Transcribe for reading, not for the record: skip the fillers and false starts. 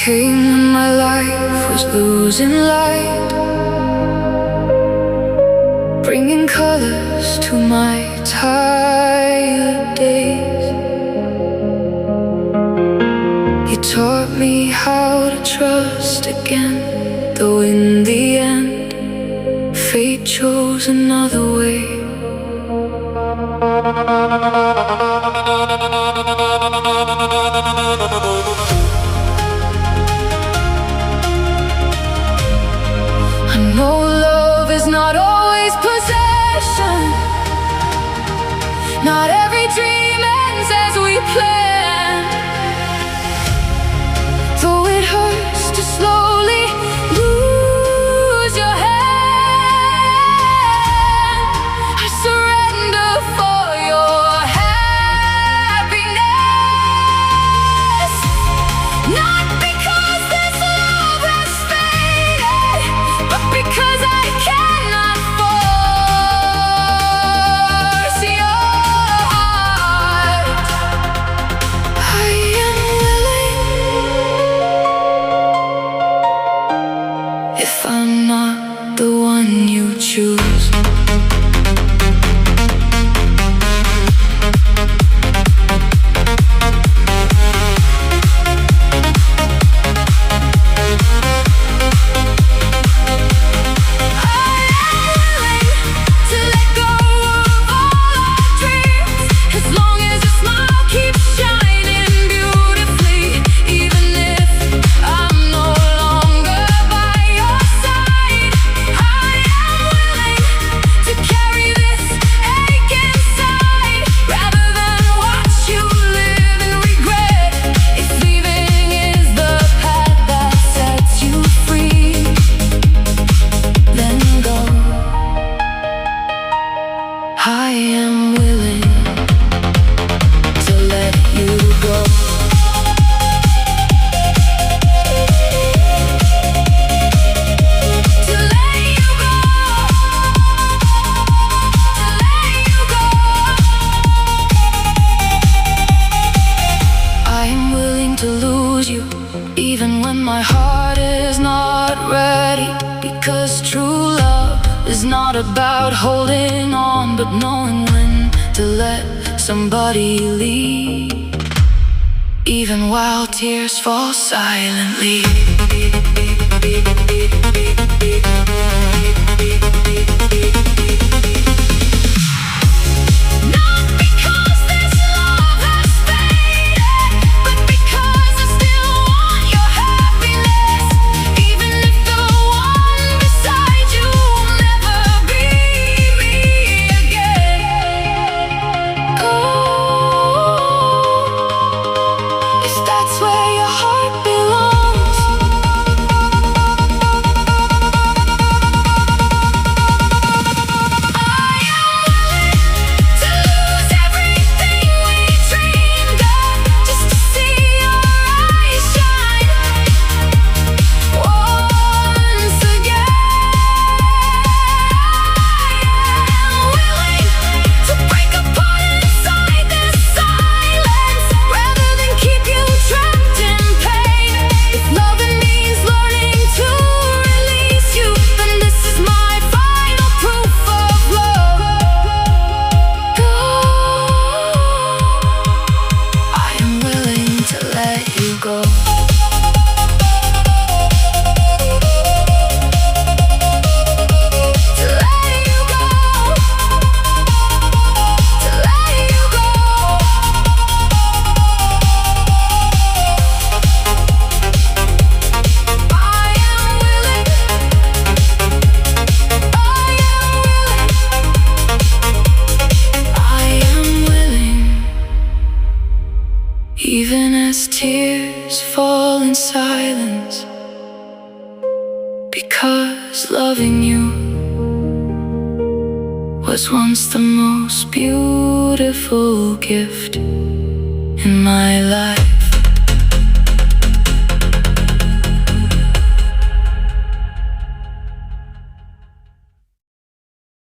came when my life was losing light, bringing colors to my tired days. You taught me how to trust again, though in the end fate chose another way. I know love is not always possession. Not every dream ends as we plan. Though it hurts to slowly lose your hand, I surrender for your happiness. Not because this love has faded, but because I cannot force your heart. I am willing, if I'm not the one you choose. I am willing to let you go. To let you go. To let you go. I am willing to lose you, even when my heart is not ready. Because true love is not about holding on, but knowing when to let somebody leave, even while tears fall silently. Not because this love has faded, but because I still want your happiness. Even if the one beside you will never be me again. If that's where your heart belongs. I am willing to lose everything we dreamed of, just to see your eyes shine once again. I am willing to break apart inside this silence, rather than keep you trapped in pain. If loving means learning to release you, then this is my final proof of love. Go. I am willing to let you go. To let you go. To let you go. I am willing. I am willing. Even as tears fall in silence, because loving you was once the most beautiful gift in my life.